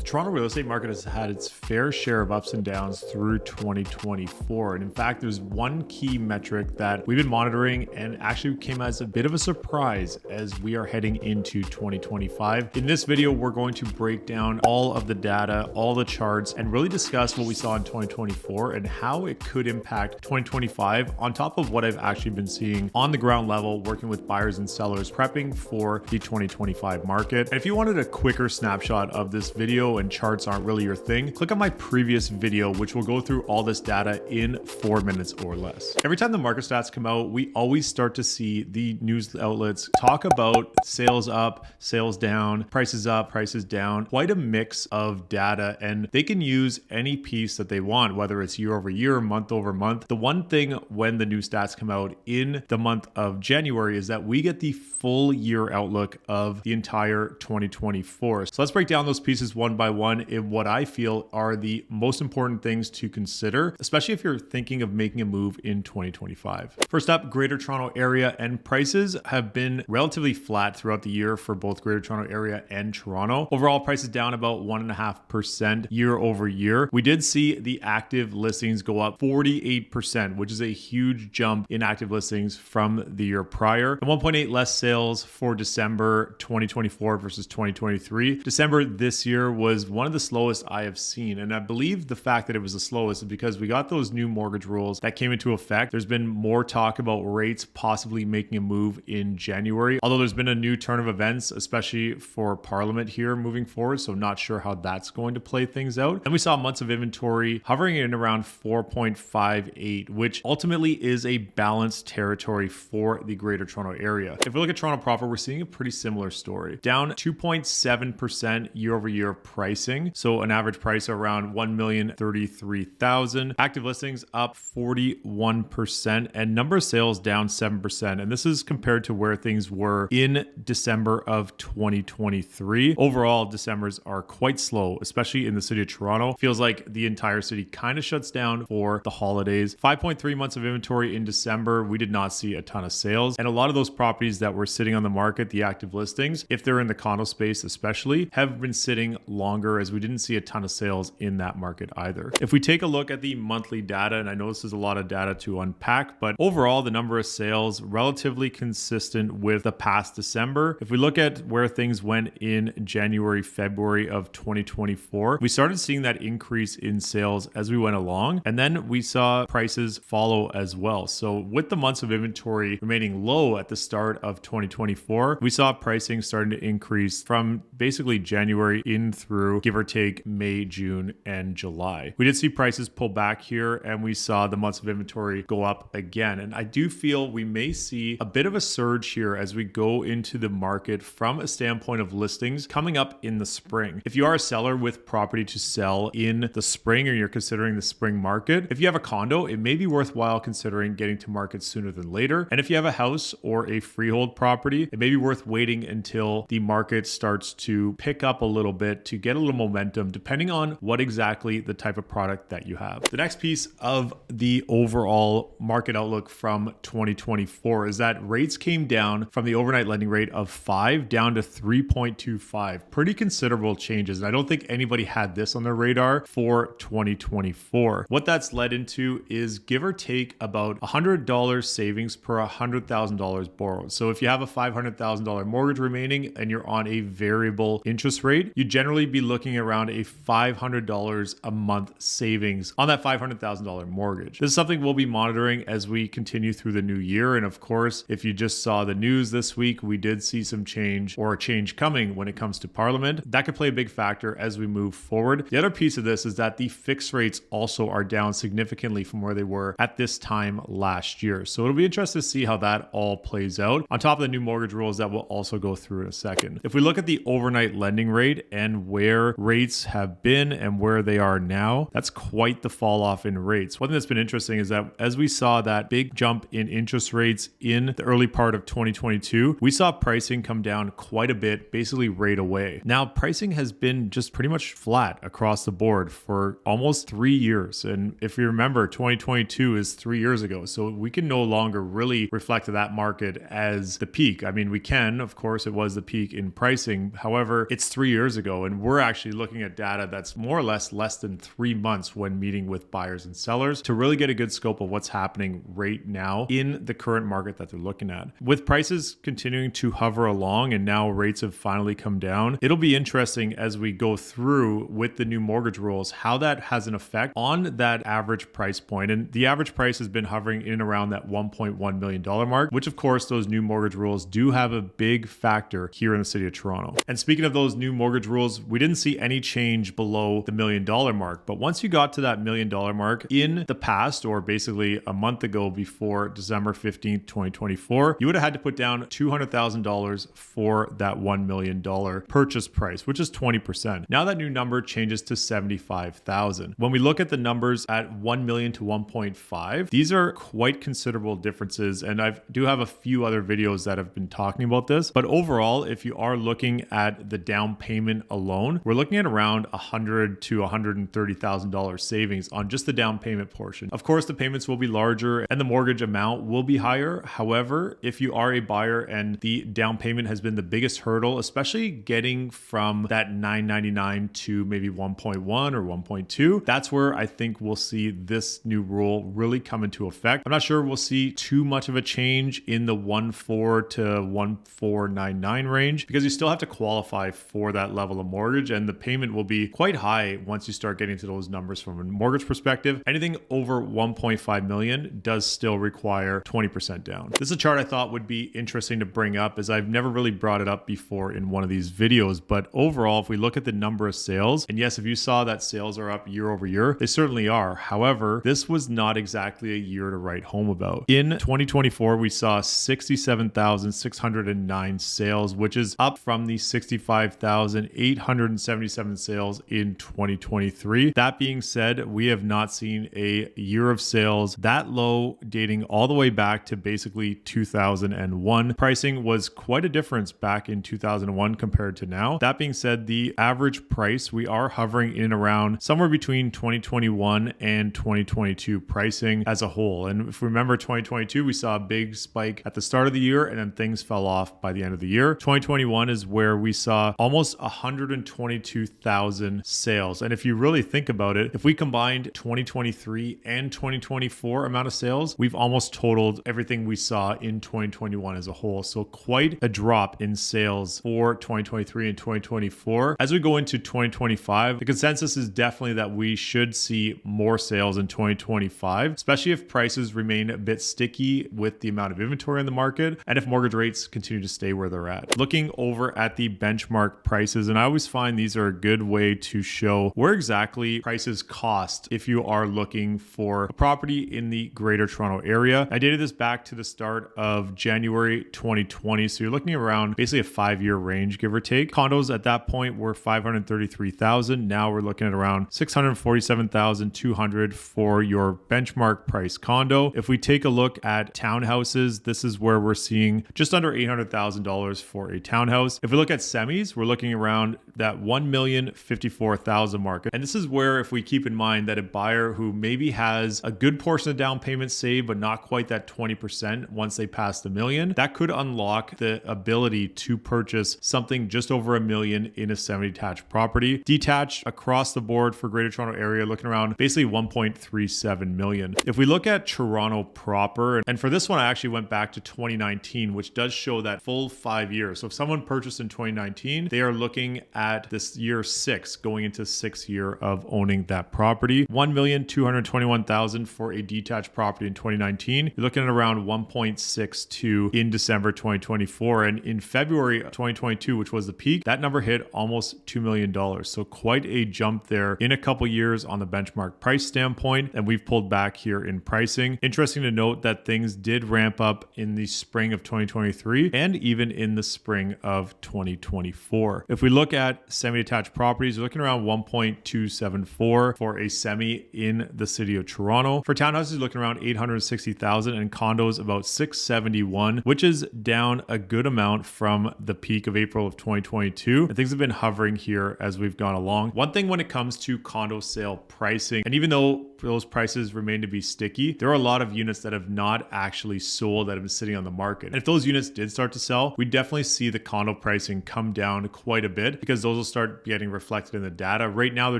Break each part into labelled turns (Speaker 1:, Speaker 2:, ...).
Speaker 1: Toronto real estate market has had its fair share of ups and downs through 2024. And in fact, there's one key metric that we've been monitoring and actually came as a bit of a surprise as we are heading into 2025. In this video, we're going to break down all of the data, all the charts, and really discuss what we saw in 2024 and how it could impact 2025 on top of what I've actually been seeing on the ground level, working with buyers and sellers prepping for the 2025 market. And if you wanted a quicker snapshot of this video and charts aren't really your thing, click on my previous video, which will go through all this data in 4 minutes or less. Every time the market stats come out, we always start to see the news outlets talk about sales up, sales down, prices up, prices down, quite a mix of data, and they can use any piece that they want, whether it's year over year, month over month. The one thing when the new stats come out in the month of January is that we get the full year outlook of the entire 2024. So let's break down those pieces one by one in what I feel are the most important things to consider, especially if you're thinking of making a move in 2025. First up, Greater Toronto Area, and prices have been relatively flat throughout the year for both Greater Toronto Area and Toronto. Overall, prices down about 1.5% year over year. We did see the active listings go up 48%, which is a huge jump in active listings from the year prior. And 1.8 less sales for December 2024 versus 2023. December this year was one of the slowest I have seen. And I believe the fact that it was the slowest is because we got those new mortgage rules that came into effect. There's been more talk about rates possibly making a move in January, although there's been a new turn of events, especially for Parliament here moving forward. So not sure how that's going to play things out. And we saw months of inventory hovering in around 4.58, which ultimately is a balanced territory for the Greater Toronto Area. If we look at Toronto proper, we're seeing a pretty similar story. Down 2.7% year over year pricing. So an average price around $1,033,000. Active listings up 41% and number of sales down 7%. And this is compared to where things were in December of 2023. Overall, Decembers are quite slow, especially in the city of Toronto. Feels like the entire city kind of shuts down for the holidays. 5.3 months of inventory in December. We did not see a ton of sales. And a lot of those properties that were sitting on the market, the active listings, if they're in the condo space especially, have been sitting longer as we didn't see a ton of sales in that market either. If we take a look at the monthly data, and I know this is a lot of data to unpack, but overall the number of sales relatively consistent with the past December. If we look at where things went in January, February of 2024, we started seeing that increase in sales as we went along, and then we saw prices follow as well. So with the months of inventory remaining low at the start of 2024, we saw pricing starting to increase from basically January in through give or take May, June, and July. We did see prices pull back here, and we saw the months of inventory go up again. And I do feel we may see a bit of a surge here as we go into the market from a standpoint of listings coming up in the spring. If you are a seller with property to sell in the spring, or you're considering the spring market, if you have a condo, it may be worthwhile considering getting to market sooner than later. And if you have a house or a freehold property, it may be worth waiting until the market starts to pick up a little bit to get a little momentum, depending on what exactly the type of product that you have. The next piece of the overall market outlook from 2024 is that rates came down from the overnight lending rate of 5 down to 3.25. Pretty considerable changes. And I don't think anybody had this on their radar for 2024. What that's led into is give or take about $100 savings per $100,000 borrowed. So if you have a $500,000 mortgage remaining and you're on a variable interest rate, you generally be looking around a $500 a month savings on that $500,000 mortgage. This is something we'll be monitoring as we continue through the new year. And of course, if you just saw the news this week, we did see some change or a change coming when it comes to Parliament. That could play a big factor as we move forward. The other piece of this is that the fixed rates also are down significantly from where they were at this time last year. So it'll be interesting to see how that all plays out on top of the new mortgage rules that we'll also go through in a second. If we look at the overnight lending rate and where rates have been and where they are now, that's quite the fall off in rates. One thing that's been interesting is that as we saw that big jump in interest rates in the early part of 2022, we saw pricing come down quite a bit, basically right away. Now, pricing has been just pretty much flat across the board for almost 3 years. And if you remember, 2022 is 3 years ago. So we can no longer really reflect that market as the peak. I mean, we can, of course, it was the peak in pricing. However, it's 3 years ago and we're we're actually looking at data that's more or less than 3 months when meeting with buyers and sellers to really get a good scope of what's happening right now in the current market that they're looking at. With prices continuing to hover along and now rates have finally come down, it'll be interesting as we go through with the new mortgage rules, how that has an effect on that average price point. And the average price has been hovering in and around that $1.1 million mark, which of course those new mortgage rules do have a big factor here in the city of Toronto. And speaking of those new mortgage rules, we didn't see any change below the $1 million mark. But once you got to that $1 million mark in the past, or basically a month ago before December 15th, 2024, you would have had to put down $200,000 for that $1 million purchase price, which is 20%. Now that new number changes to $75,000. When we look at the numbers at 1 million to 1.5, these are quite considerable differences. And I do have a few other videos that have been talking about this. But overall, if you are looking at the down payment alone, we're looking at around $100,000 to $130,000 savings on just the down payment portion. Of course, the payments will be larger and the mortgage amount will be higher. However, if you are a buyer and the down payment has been the biggest hurdle, especially getting from that $999 to maybe 1.1 or 1.2, that's where I think we'll see this new rule really come into effect. I'm not sure we'll see too much of a change in the 1.4 to 1.499 range because you still have to qualify for that level of mortgage, and the payment will be quite high once you start getting to those numbers from a mortgage perspective. Anything over 1.5 million does still require 20% down. This is a chart I thought would be interesting to bring up, as I've never really brought it up before in one of these videos. But overall, if we look at the number of sales, and yes, if you saw that sales are up year over year, they certainly are. However, this was not exactly a year to write home about. In 2024, we saw 67,609 sales, which is up from the 65,877 sales in 2023. That being said, we have not seen a year of sales that low dating all the way back to basically 2001. Pricing was quite a difference back in 2001 compared to now. That being said, the average price, we are hovering in around somewhere between 2021 and 2022 pricing as a whole. And if we remember 2022, we saw a big spike at the start of the year and then things fell off by the end of the year. 2021 is where we saw almost 122,000 sales. And if you really think about it, if we combined 2023 and 2024 amount of sales, we've almost totaled everything we saw in 2021 as a whole. So quite a drop in sales for 2023 and 2024. As we go into 2025, the consensus is definitely that we should see more sales in 2025, especially if prices remain a bit sticky with the amount of inventory in the market and if mortgage rates continue to stay where they're at. Looking over at the benchmark prices, and I always find these are a good way to show where exactly prices cost if you are looking for a property in the Greater Toronto Area. I dated this back to the start of January 2020, so you're looking around basically a 5-year range, give or take. Condos at that point were 533,000. Now we're looking at around 647,200 for your benchmark price condo. If we take a look at townhouses, this is where we're seeing just under $800,000 for a townhouse. If we look at semis, we're looking around that $1,054,000 market. And this is where, if we keep in mind that a buyer who maybe has a good portion of down payment saved, but not quite that 20% once they pass the million, that could unlock the ability to purchase something just over $1 million in a semi-detached property. Detached across the board for Greater Toronto Area, looking around basically 1.37 million. If we look at Toronto proper, and for this one, I actually went back to 2019, which does show that full 5 years. So if someone purchased in 2019, they are looking at this year 6, going into 6th year of owning that property. $1,221,000 for a detached property in 2019. You're looking at around 1.62 in December 2024. And in February 2022, which was the peak, that number hit almost $2 million. So quite a jump there in a couple years on the benchmark price standpoint. And we've pulled back here in pricing. Interesting to note that things did ramp up in the spring of 2023 and even in the spring of 2024. If we look at semi-detached properties, we're looking around 1.274 for a semi in the city of Toronto. For townhouses, looking around 860,000, and condos about 671, which is down a good amount from the peak of April of 2022. And things have been hovering here as we've gone along. One thing when it comes to condo sale pricing, and even though those prices remain to be sticky, there are a lot of units that have not actually sold that have been sitting on the market. And if those units did start to sell, we definitely see the condo pricing come down quite a bit because those will start getting reflected in the data. Right now, they're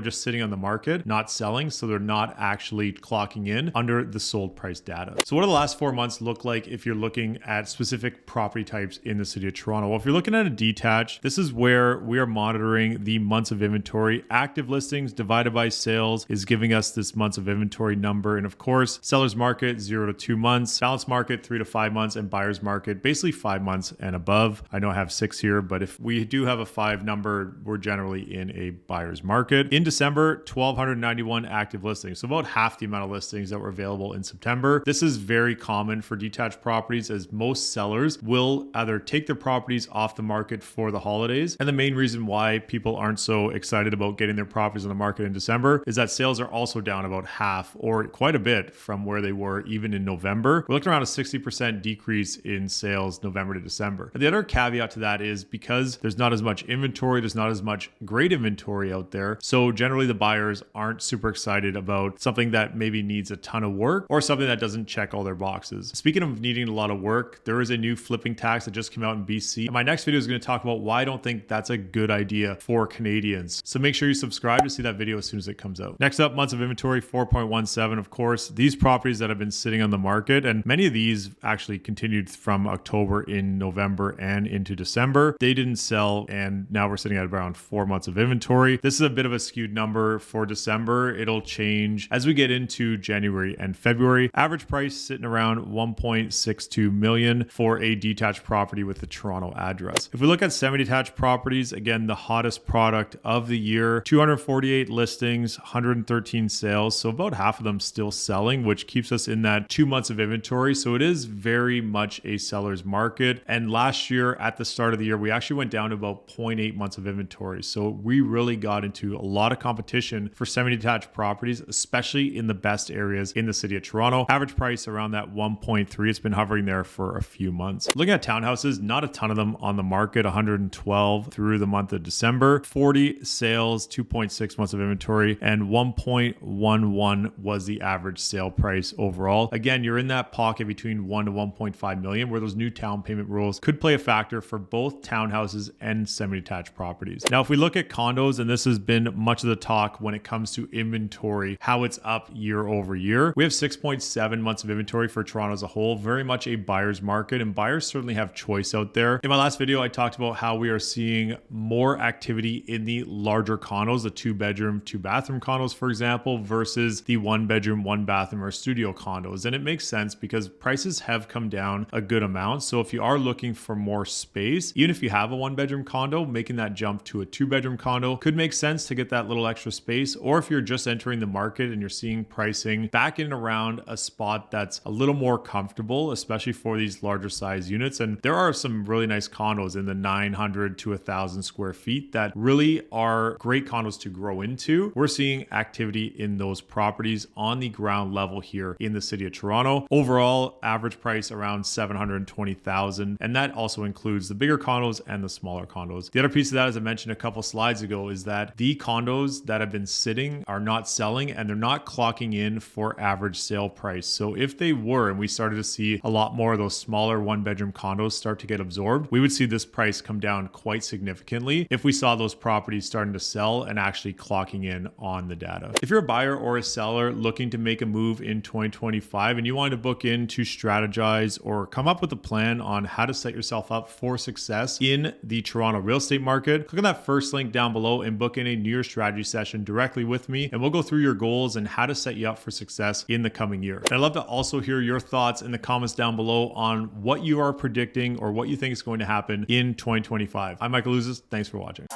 Speaker 1: just sitting on the market, not selling, so they're not actually clocking in under the sold price data. So what do the last 4 months look like if you're looking at specific property types in the city of Toronto? Well, if you're looking at a detached, this is where we are monitoring the months of inventory. Active listings divided by sales is giving us this months of inventory number. And of course, seller's market 0 to 2 months, balance market 3 to 5 months, and buyer's market basically 5 months and above. I know I have 6 here, but if we do have a 5 number, we're generally in a buyer's market. In December, 1,291 active listings. So about half the amount of listings that were available in September. This is very common for detached properties, as most sellers will either take their properties off the market for the holidays. And the main reason why people aren't so excited about getting their properties on the market in December is that sales are also down about half or quite a bit from where they were even in November. We're looking around a 60% decrease in sales November to December. And the other caveat to that is because there's not as much inventory, there's not as much great inventory out there. So generally the buyers aren't super excited about something that maybe needs a ton of work or something that doesn't check all their boxes. Speaking of needing a lot of work, there is a new flipping tax that just came out in BC. And my next video is going to talk about why I don't think that's a good idea for Canadians. So make sure you subscribe to see that video as soon as it comes out. Next up, months of inventory, 4.17. Of course, these properties that have been sitting on the market, and many of these actually continued from October in November and into December. They didn't sell, and now we're sitting at around 4 months of inventory. This is a bit of a skewed number for December. It'll change as we get into January and February. Average price sitting around 1.62 million for a detached property with the Toronto address. If we look at semi-detached properties, again, the hottest product of the year, 248 listings, 113 sales. So about half of them still selling, which keeps us in that 2 months of inventory. So it is very much a seller's market. And last year at the start of the year, we actually went down to about 0.8 months of inventory. So we really got into a lot of competition for semi-detached properties, especially in the best areas in the city of Toronto. Average price around that 1.3. It's been hovering there for a few months. Looking at townhouses, not a ton of them on the market, 112 through the month of December, 40 sales, 2.6 months of inventory, and 1.11 was the average sale price overall. Again, you're in that pocket between 1 to 1.5 million where those new town payment rules could play a factor for both townhouses and semi-detached properties. Now, if we look at condos, and this has been much of the talk when it comes to inventory, how it's up year over year, we have 6.7 months of inventory for Toronto as a whole, very much a buyer's market, and buyers certainly have choice out there. In my last video, I talked about how we are seeing more activity in the larger condos, the 2-bedroom, 2-bathroom condos, for example, versus the 1-bedroom, 1-bathroom or studio condos. And it makes sense because prices have come down a good amount. So if you are looking for more space, even if you have a 1-bedroom condo, making that jump to a 2-bedroom condo could make sense to get that little extra space. Or if you're just entering the market and you're seeing pricing back in and around a spot that's a little more comfortable, especially for these larger size units. And there are some really nice condos in the 900 to 1,000 square feet that really are great condos to grow into. We're seeing activity in those properties on the ground level here in the city of Toronto. Overall, average price around 720,000, and that also includes the bigger condos and the smaller condos. The other piece of that, as I mentioned a couple slides ago, is that the condos that have been sitting are not selling and they're not clocking in for average sale price. So if they were, and we started to see a lot more of those smaller 1-bedroom condos start to get absorbed, we would see this price come down quite significantly if we saw those properties starting to sell and actually clocking in on the data. If you're a buyer or a seller looking to make a move in 2025 and you want to book in to strategize or come up with a plan on how to set yourself up for success in the Toronto real estate market, click on that first link down below and book in a New Year's strategy session directly with me, and we'll go through your goals and how to set you up for success in the coming year. And I'd love to also hear your thoughts in the comments down below on what you are predicting or what you think is going to happen in 2025. I'm Michael Ouzas. Thanks for watching.